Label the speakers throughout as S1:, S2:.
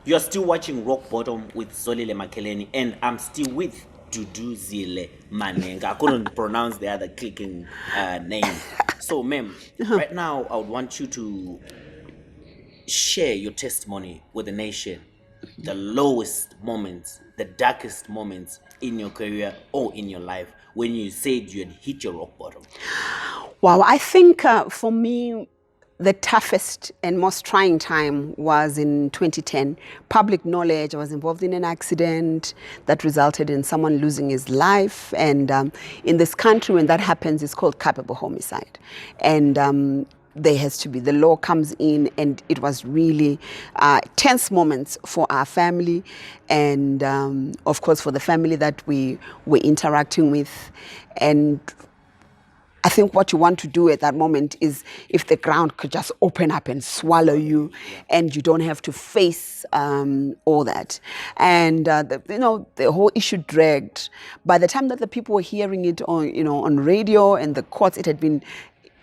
S1: You're still watching Rock Bottom with Zolile Makeleni, and I'm still with DUDU Manhenga. I couldn't pronounce the other clicking name. So, ma'am, right now I would want you to share your testimony with the nation. The lowest moments, the darkest moments in your career or in your life when you said you had hit your rock bottom.
S2: Wow, I think for me, the toughest and most trying time was in 2010. Public knowledge, I was involved in an accident that resulted in someone losing his life. And in this country, when that happens, it's called culpable homicide. And there has to be, the law comes in, and it was really tense moments for our family and of course for the family that we were interacting with. And I think what you want to do at that moment is if the ground could just open up and swallow you, and you don't have to face all that. And the whole issue dragged. By the time that the people were hearing it on radio and the courts, it had been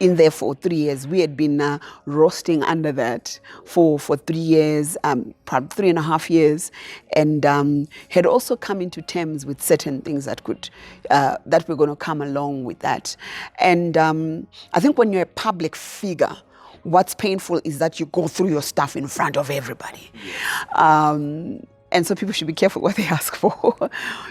S2: in there for 3 years. We had been roasting under that for 3 years, probably 3.5 years, and had also come into terms with certain things that were going to come along with that. And I think when you're a public figure, what's painful is that you go through your stuff in front of everybody. And so people should be careful what they ask for.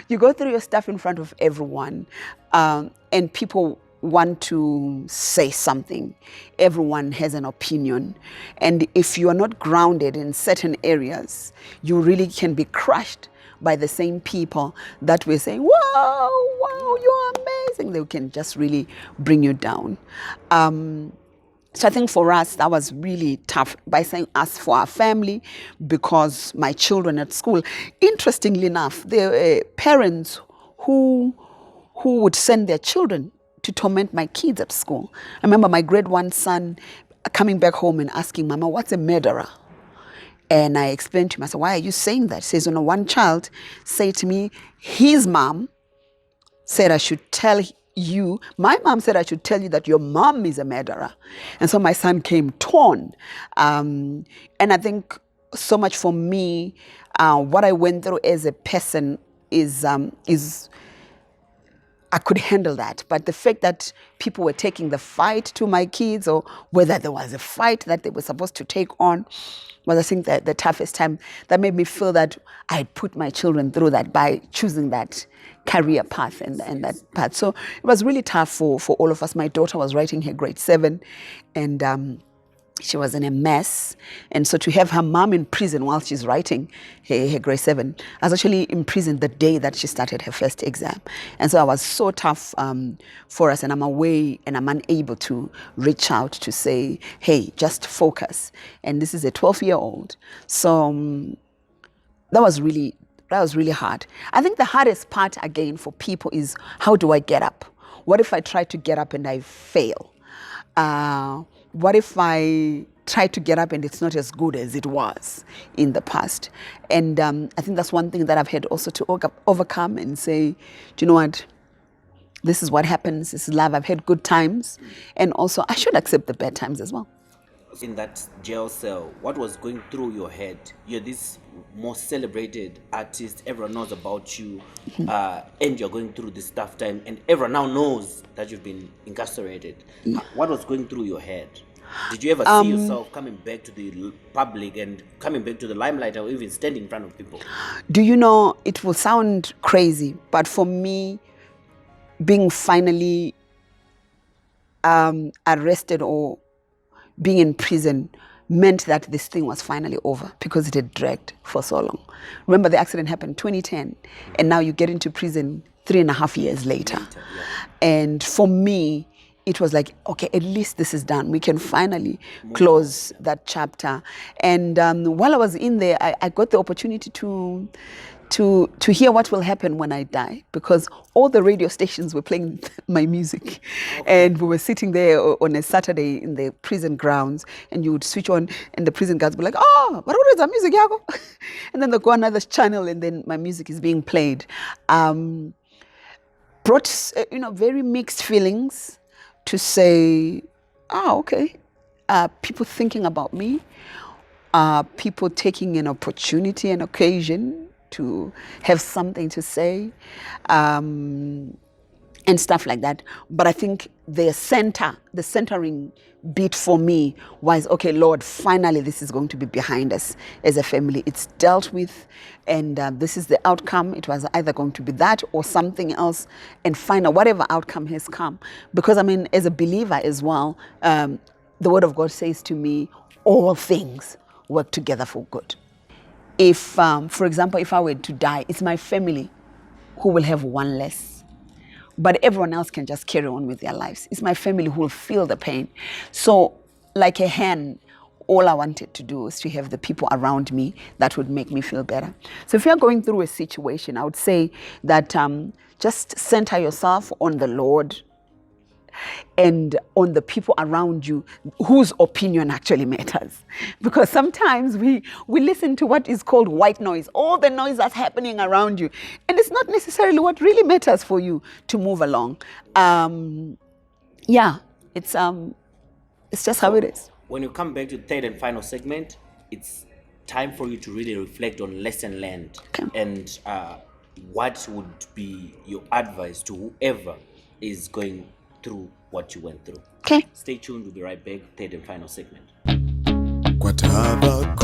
S2: You go through your stuff in front of everyone, and people want to say something. Everyone has an opinion. And if you are not grounded in certain areas, you really can be crushed by the same people that were saying, wow, you're amazing. They can just really bring you down. So I think for us, that was really tough. By saying us, for our family, because my children at school, interestingly enough, there were parents who would send their children to torment my kids at school. I remember my grade 1 son coming back home and asking, Mama, what's a murderer? And I explained to him, I said, why are you saying that? He says, one child said to me, his mom said I should tell you, my mom said I should tell you that your mom is a murderer. And so my son came torn. And I think so much for me, what I went through as a person is I could handle that. But the fact that people were taking the fight to my kids, or whether there was a fight that they were supposed to take on, was, I think, the toughest time. That made me feel that I had put my children through that by choosing that career path and that path. So it was really tough for all of us. My daughter was writing her grade 7, and she was in a mess. And so to have her mom in prison while she's writing her grade 7, I was actually in prison the day that she started her first exam. And so I was so tough for us, and I'm away and I'm unable to reach out to say, hey, just focus. And this is a 12-year-old. So that was really hard. I think the hardest part, again, for people is, how do I get up? What if I try to get up and I fail? What if I try to get up and it's not as good as it was in the past? And I think that's one thing that I've had also to overcome and say, do you know what? This is what happens. This is life. I've had good times. And also, I should accept the bad times as well.
S1: In that jail cell, what was going through your head? You're this most celebrated artist. Everyone knows about you. And you're going through this tough time. And everyone now knows that you've been incarcerated. What was going through your head? Did you ever see yourself coming back to the public and coming back to the limelight, or even standing in front of people?
S2: Do you know, it will sound crazy, but for me, being finally arrested or being in prison meant that this thing was finally over, because it had dragged for so long. Remember, the accident happened in 2010, and now you get into prison 3.5 years later. And for me, it was like, okay, at least this is done. We can finally close that chapter. And while I was in there, I got the opportunity to hear what will happen when I die, because all the radio stations were playing my music. And we were sitting there on a Saturday in the prison grounds, and you would switch on, and the prison guards would be like, oh, what is that music, Yago? And then they'll go another channel, and then my music is being played. Brought very mixed feelings to say, okay. People thinking about me, people taking an opportunity, an occasion to have something to say, and stuff like that. But I think the centering bit for me was, okay, Lord, finally this is going to be behind us as a family. It's dealt with, and this is the outcome. It was either going to be that or something else, and final, whatever outcome has come. Because I mean, as a believer as well, the word of God says to me, all things work together for good. If, for example, if I were to die, it's my family who will have one less. But everyone else can just carry on with their lives. It's my family who will feel the pain. So, like a hen, all I wanted to do is to have the people around me that would make me feel better. So if you're going through a situation, I would say that just center yourself on the Lord and on the people around you whose opinion actually matters. Because sometimes we listen to what is called white noise, all the noise that's happening around you, and it's not necessarily what really matters for you to move along. It's just how it is.
S1: When you come back to the third and final segment, it's time for you to really reflect on lesson learned.
S2: Okay.
S1: And what would be your advice to whoever is going through what you went through.
S2: Okay.
S1: Stay tuned. We'll be right back. Third and final segment.
S3: Kwataba